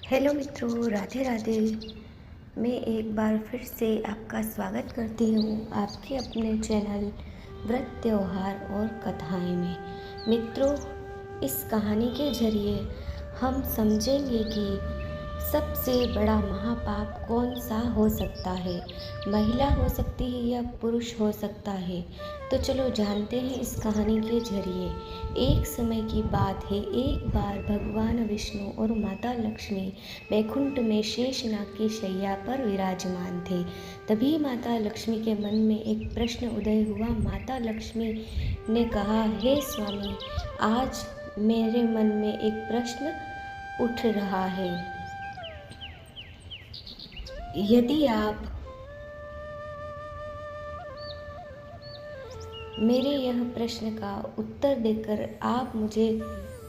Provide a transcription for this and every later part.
Hello मित्रों, राधे राधे। मैं एक बार फिर से आपका स्वागत करती हूँ आपके अपने चैनल व्रत त्योहार और कथाएं में। मित्रों, इस कहानी के जरिए हम समझेंगे कि सबसे बड़ा महापाप कौन सा हो सकता है। महिला हो सकती है या पुरुष हो सकता है। तो चलो जानते हैं इस कहानी के जरिए। एक समय की बात है, एक बार भगवान विष्णु और माता लक्ष्मी वैकुंठ में शेषनाग की शैया पर विराजमान थे। तभी माता लक्ष्मी के मन में एक प्रश्न उदय हुआ। माता लक्ष्मी ने कहा, हे स्वामी, आज मेरे मन में एक प्रश्न उठ रहा है। यदि आप मेरे यह प्रश्न का उत्तर देकर आप मुझे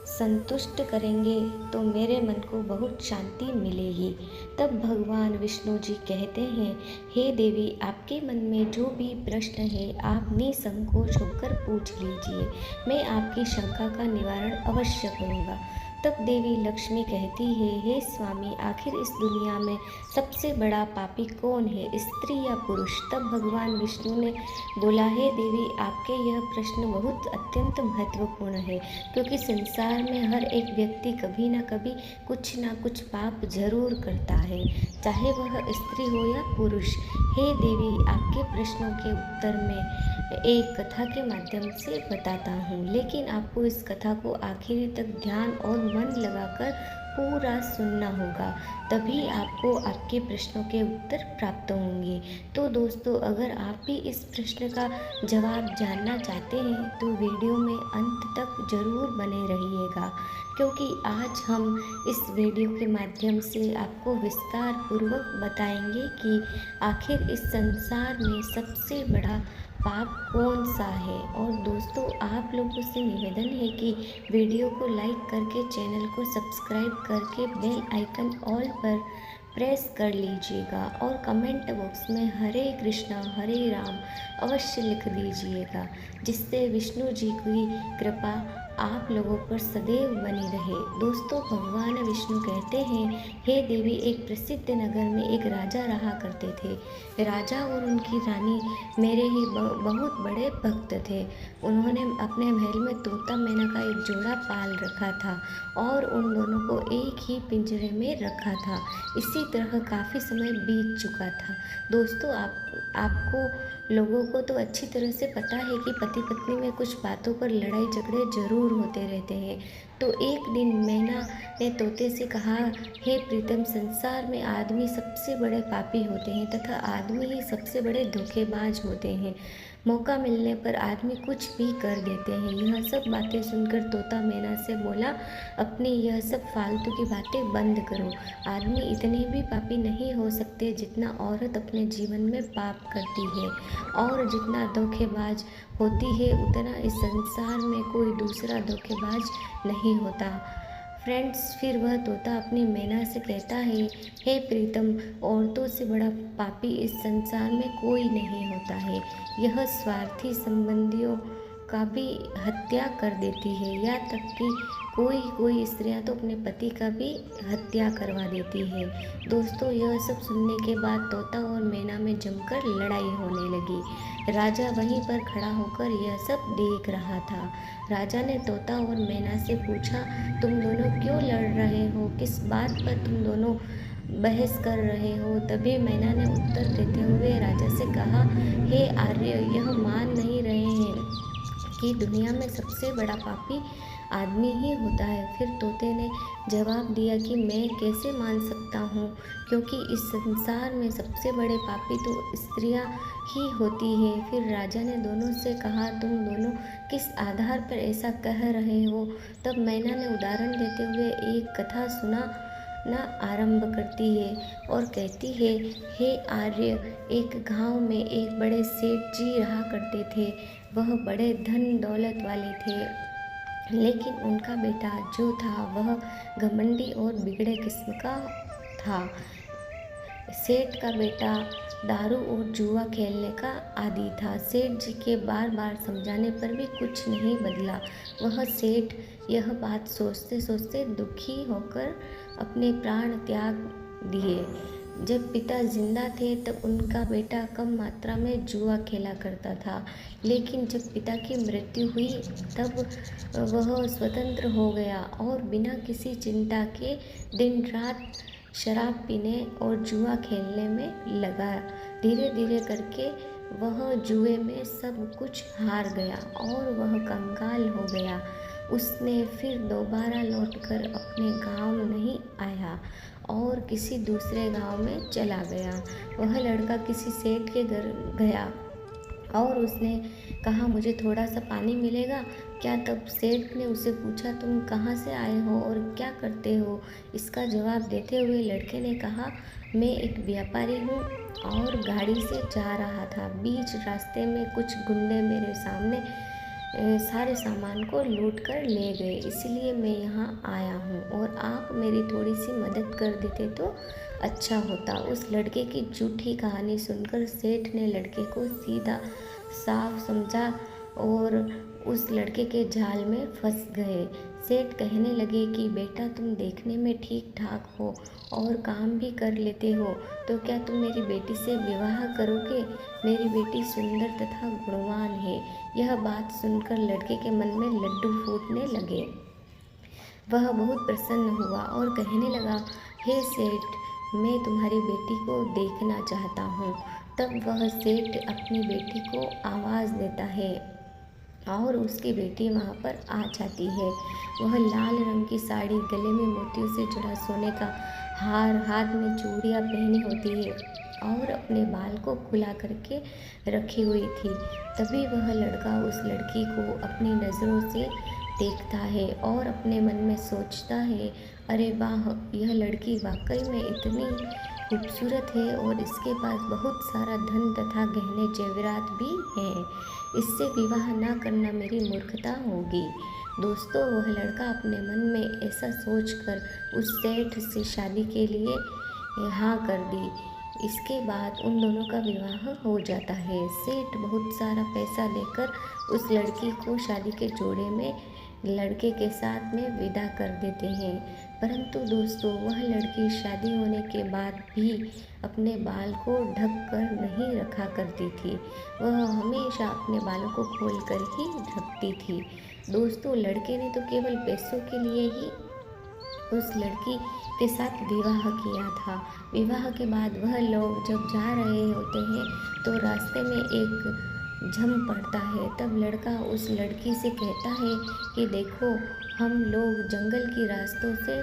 संतुष्ट करेंगे तो मेरे मन को बहुत शांति मिलेगी। तब भगवान विष्णु जी कहते हैं, हे देवी, आपके मन में जो भी प्रश्न है आप निसंकोच होकर पूछ लीजिए। मैं आपकी शंका का निवारण अवश्य करूँगा। तब देवी लक्ष्मी कहती है, हे स्वामी, आखिर इस दुनिया में सबसे बड़ा पापी कौन है, स्त्री या पुरुष? तब भगवान विष्णु ने बोला, हे देवी, आपके यह प्रश्न बहुत अत्यंत महत्वपूर्ण है, क्योंकि संसार में हर एक व्यक्ति कभी न कभी कुछ न कुछ पाप जरूर करता है, चाहे वह स्त्री हो या पुरुष। हे देवी, आपके प्रश्नों के उत्तर में एक कथा के माध्यम से बताता हूँ, लेकिन आपको इस कथा को आखिरी तक ध्यान और मन लगाकर पूरा सुनना होगा, तभी आपको आपके प्रश्नों के उत्तर प्राप्त होंगे। तो दोस्तों, अगर आप भी इस प्रश्न का जवाब जानना चाहते हैं तो वीडियो में अंत तक जरूर बने रहिएगा, क्योंकि आज हम इस वीडियो के माध्यम से आपको विस्तार पूर्वक बताएंगे कि आखिर इस संसार में सबसे बड़ा पाप कौन सा है। और दोस्तों, आप लोगों से निवेदन है कि वीडियो को लाइक करके चैनल को सब्सक्राइब करके बेल आइकन ऑल पर प्रेस कर लीजिएगा और कमेंट बॉक्स में हरे कृष्णा हरे राम अवश्य लिख दीजिएगा, जिससे विष्णु जी की कृपा आप लोगों पर सदैव बनी रहे। दोस्तों, भगवान विष्णु कहते हैं, हे देवी, एक प्रसिद्ध नगर में एक राजा रहा करते थे। राजा और उनकी रानी मेरे ही बहुत बड़े भक्त थे। उन्होंने अपने महल में तोता मैना का एक जोड़ा पाल रखा था और उन दोनों को एक ही पिंजरे में रखा था। इसी तरह काफ़ी समय बीत चुका था। दोस्तों, आपको लोगों को तो अच्छी तरह से पता है कि पति पत्नी में कुछ बातों पर लड़ाई झगड़े जरूर होते रहते हैं। तो एक दिन मैना ने तोते से कहा, हे प्रीतम, संसार में आदमी सबसे बड़े पापी होते हैं तथा आदमी ही सबसे बड़े धोखेबाज होते हैं। मौका मिलने पर आदमी कुछ भी कर देते हैं। यह सब बातें सुनकर तोता मैना से बोला, अपनी यह सब फालतू की बातें बंद करो। आदमी इतने भी पापी नहीं हो सकते जितना औरत अपने जीवन में पाप करती है, और जितना धोखेबाज होती है उतना इस संसार में कोई दूसरा धोखेबाज नहीं होता। फ्रेंड्स, फिर वह तोता अपनी मैना से कहता है, हे प्रीतम, औरतों से बड़ा पापी इस संसार में कोई नहीं होता है। यह स्वार्थी संबंधियों का भी हत्या कर देती है, या तक कि कोई स्त्रियां तो अपने पति का भी हत्या करवा देती है। दोस्तों, यह सब सुनने के बाद तोता और मैना में जमकर लड़ाई होने लगी। राजा वहीं पर खड़ा होकर यह सब देख रहा था। राजा ने तोता और मैना से पूछा, तुम दोनों क्यों लड़ रहे हो? किस बात पर तुम दोनों बहस कर रहे हो? तभी मैना ने उत्तर देते हुए राजा से कहा, हे आर्य, यह मान नहीं रहे हैं कि दुनिया में सबसे बड़ा पापी आदमी ही होता है। फिर तोते ने जवाब दिया कि मैं कैसे मान सकता हूँ, क्योंकि इस संसार में सबसे बड़े पापी तो स्त्रियाँ ही होती है। फिर राजा ने दोनों से कहा, तुम दोनों किस आधार पर ऐसा कह रहे हो? तब मैना ने उदाहरण देते हुए एक कथा सुनाना आरंभ करती है और कहती है, हे आर्य, एक गांव में एक बड़े सेठ जी रहा करते थे। वह बड़े धन दौलत वाले थे, लेकिन उनका बेटा जो था वह घमंडी और बिगड़े किस्म का था। सेठ का बेटा दारू और जुआ खेलने का आदी था। सेठ जी के बार बार समझाने पर भी कुछ नहीं बदला। वह सेठ यह बात सोचते सोचते दुखी होकर अपने प्राण त्याग दिए। जब पिता जिंदा थे तब उनका बेटा कम मात्रा में जुआ खेला करता था, लेकिन जब पिता की मृत्यु हुई तब वह स्वतंत्र हो गया और बिना किसी चिंता के दिन रात शराब पीने और जुआ खेलने में लगा। धीरे धीरे करके वह जुए में सब कुछ हार गया और वह कंगाल हो गया। उसने फिर दोबारा लौटकर अपने गांव नहीं आया और किसी दूसरे गांव में चला गया। वह लड़का किसी सेठ के घर गया और उसने कहा, मुझे थोड़ा सा पानी मिलेगा क्या? तब सेठ ने उसे पूछा, तुम कहाँ से आए हो और क्या करते हो? इसका जवाब देते हुए लड़के ने कहा, मैं एक व्यापारी हूँ और गाड़ी से जा रहा था। बीच रास्ते में कुछ गुंडे मेरे सामने सारे सामान को लूट कर ले गए, इसलिए मैं यहाँ आया हूँ और आप मेरी थोड़ी सी मदद कर देते तो अच्छा होता। उस लड़के की झूठी कहानी सुनकर सेठ ने लड़के को सीधा साफ समझा और उस लड़के के जाल में फंस गए। सेठ कहने लगे कि बेटा, तुम देखने में ठीक ठाक हो और काम भी कर लेते हो, तो क्या तुम मेरी बेटी से विवाह करोगे? मेरी बेटी सुंदर तथा गुणवान है। यह बात सुनकर लड़के के मन में लड्डू फूटने लगे। वह बहुत प्रसन्न हुआ और कहने लगा, हे सेठ, मैं तुम्हारी बेटी को देखना चाहता हूँ। तब वह सेठ अपनी बेटी को आवाज़ देता है और उसकी बेटी वहाँ पर आ जाती है। वह लाल रंग की साड़ी, गले में मोतियों से जुड़ा सोने का हार, हाथ में चूड़ियाँ पहनी होती है और अपने बाल को खुला करके रखी हुई थी। तभी वह लड़का उस लड़की को अपनी नज़रों से देखता है और अपने मन में सोचता है, अरे वाह, यह लड़की वाकई में इतनी खूबसूरत है और इसके पास बहुत सारा धन तथा गहने जेवरात भी हैं। इससे विवाह ना करना मेरी मूर्खता होगी। दोस्तों, वह लड़का अपने मन में ऐसा सोचकर उस सेठ से शादी के लिए हाँ कर दी। इसके बाद उन दोनों का विवाह हो जाता है। सेठ बहुत सारा पैसा देकर उस लड़की को शादी के जोड़े में लड़के के साथ में विदा कर देते हैं। परंतु दोस्तों, वह लड़की शादी होने के बाद भी अपने बाल को ढक कर नहीं रखा करती थी। वह हमेशा अपने बालों को खोलकर ही रखती थी। दोस्तों, लड़के ने तो केवल पैसों के लिए ही उस लड़की के साथ विवाह किया था। विवाह के बाद वह लोग जब जा रहे होते हैं तो रास्ते में एक जम पड़ता है। तब लड़का उस लड़की से कहता है कि देखो, हम लोग जंगल की रास्तों से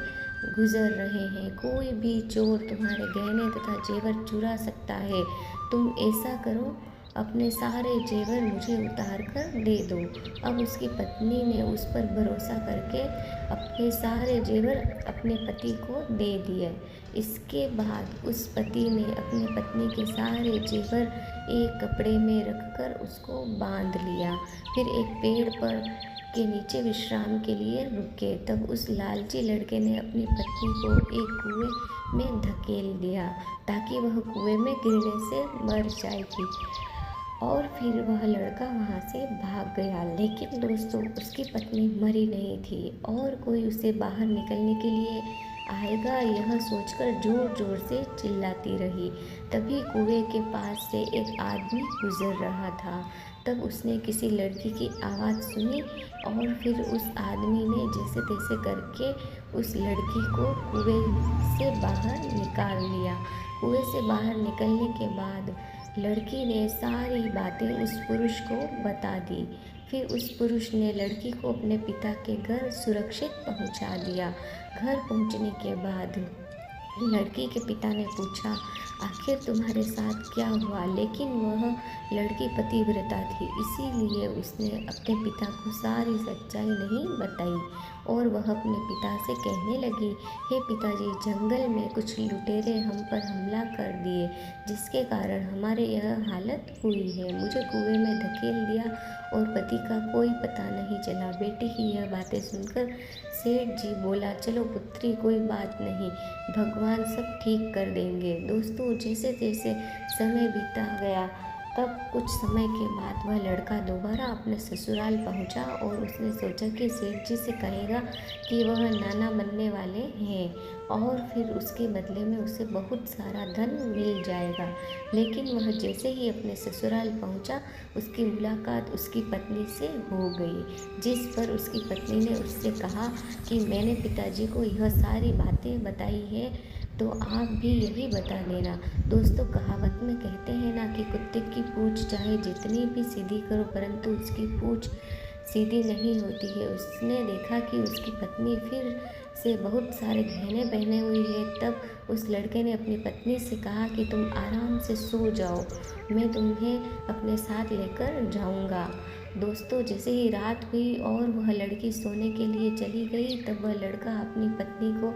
गुजर रहे हैं, कोई भी चोर तुम्हारे गहने तथा जेवर चुरा सकता है। तुम ऐसा करो, अपने सारे जेवर मुझे उतार कर दे दो। अब उसकी पत्नी ने उस पर भरोसा करके अपने सारे जेवर अपने पति को दे दिए। इसके बाद उस पति ने अपनी पत्नी के सारे जेवर एक कपड़े में रखकर उसको बांध लिया। फिर एक पेड़ पर के नीचे विश्राम के लिए रुके। तब उस लालची लड़के ने अपनी पत्नी को एक कुएं में धकेल दिया ताकि वह कुएं में गिरने से मर जाएगी और फिर वह लड़का वहाँ से भाग गया। लेकिन दोस्तों, उसकी पत्नी मरी नहीं थी और कोई उसे बाहर निकलने के लिए आएगा यह सोचकर ज़ोर ज़ोर से चिल्लाती रही। तभी कुएं के पास से एक आदमी गुजर रहा था। तब उसने किसी लड़की की आवाज़ सुनी और फिर उस आदमी ने जैसे तैसे करके उस लड़की को कुएं से बाहर निकाल लिया। कुएं से बाहर निकलने के बाद लड़की ने सारी बातें उस पुरुष को बता दी। फिर उस पुरुष ने लड़की को अपने पिता के घर सुरक्षित पहुंचा दिया। घर पहुंचने के बाद लड़की के पिता ने पूछा, आखिर तुम्हारे साथ क्या हुआ? लेकिन वह लड़की पतिव्रता थी, इसीलिए उसने अपने पिता को सारी सच्चाई नहीं बताई और वह अपने पिता से कहने लगी, हे पिताजी, जंगल में कुछ लुटेरे हम पर हमला कर दिए, जिसके कारण हमारे यह हालत हुई है। मुझे कुएं में धकेल दिया और पति का कोई पता नहीं चला। बेटी की यह बातें सुनकर सेठ जी बोला, चलो पुत्री, कोई बात नहीं, भगवान सब ठीक कर देंगे। दोस्तों, जैसे जैसे समय बीता गया, तब कुछ समय के बाद वह लड़का दोबारा अपने ससुराल पहुंचा और उसने सोचा कि सेठ जी से कहेगा कि वह नाना बनने वाले हैं और फिर उसके बदले में उसे बहुत सारा धन मिल जाएगा। लेकिन वह जैसे ही अपने ससुराल पहुंचा, उसकी मुलाकात उसकी पत्नी से हो गई, जिस पर उसकी पत्नी ने उससे कहा कि मैंने पिताजी को यह सारी बातें बताई हैं, तो आप भी यही बता देना। दोस्तों, कहावत में कहते हैं ना कि कुत्ते की पूंछ चाहे जितनी भी सीधी करो, परंतु उसकी पूंछ सीधी नहीं होती है। उसने देखा कि उसकी पत्नी फिर से बहुत सारे गहने पहने हुई है। तब उस लड़के ने अपनी पत्नी से कहा कि तुम आराम से सो जाओ, मैं तुम्हें अपने साथ लेकर जाऊंगा। दोस्तों, जैसे ही रात हुई और वह लड़की सोने के लिए चली गई, तब वह लड़का अपनी पत्नी को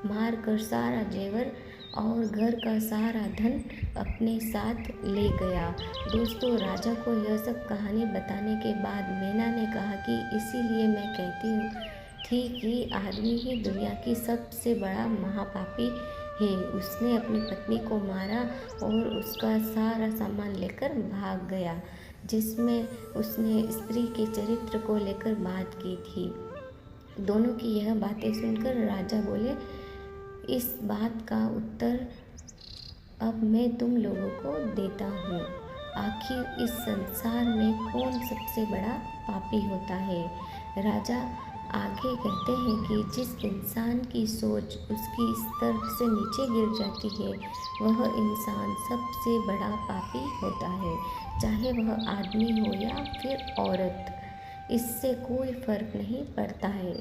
मार कर सारा जेवर और घर का सारा धन अपने साथ ले गया। दोस्तों, राजा को यह सब कहानी बताने के बाद मैना ने कहा कि इसीलिए मैं कहती हूँ थी कि आदमी ही दुनिया की सबसे बड़ा महापापी है। उसने अपनी पत्नी को मारा और उसका सारा सामान लेकर भाग गया, जिसमें उसने स्त्री के चरित्र को लेकर बात की थी। दोनों की यह बातें सुनकर राजा बोले, इस बात का उत्तर अब मैं तुम लोगों को देता हूँ। आखिर इस संसार में कौन सबसे बड़ा पापी होता है? राजा आगे कहते हैं कि जिस इंसान की सोच उसकी स्तर से नीचे गिर जाती है, वह इंसान सबसे बड़ा पापी होता है, चाहे वह आदमी हो या फिर औरत। इससे कोई फर्क नहीं पड़ता है।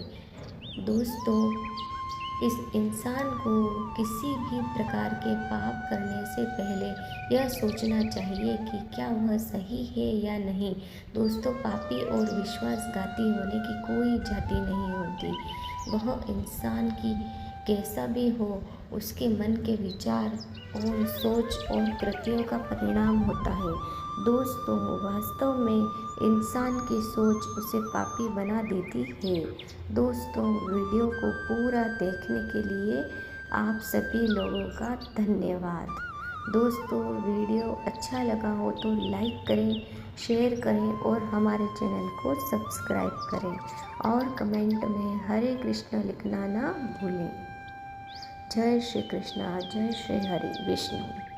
दोस्तों, इस इंसान को किसी भी प्रकार के पाप करने से पहले यह सोचना चाहिए कि क्या वह सही है या नहीं। दोस्तों, पापी और विश्वासघाती होने की कोई जाति नहीं होती। वह इंसान की कैसा भी हो, उसके मन के विचार और सोच और कृतियों का परिणाम होता है। दोस्तों, वास्तव में इंसान की सोच उसे पापी बना देती है। दोस्तों, वीडियो को पूरा देखने के लिए आप सभी लोगों का धन्यवाद। दोस्तों, वीडियो अच्छा लगा हो तो लाइक करें, शेयर करें और हमारे चैनल को सब्सक्राइब करें और कमेंट में हरे कृष्ण लिखना ना भूलें। जय श्री कृष्णा, जय श्री हरि विष्णु।